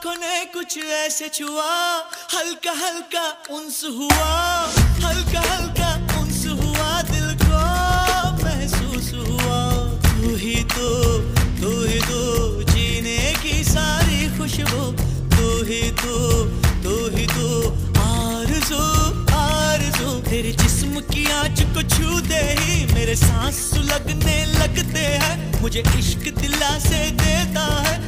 आंखों ने कुछ ऐसे छुआ, हल्का हल्का उन्स हुआ, हल्का हल्का उन्स हुआ, दिल को महसूस हुआ। तू ही तो जीने की सारी खुशबू, तू ही तो आरज़ू आरज़ू। तेरे जिस्म की आँच को छूते ही मेरे सांस सुलगने लगते हैं, मुझे इश्क दिला से देता है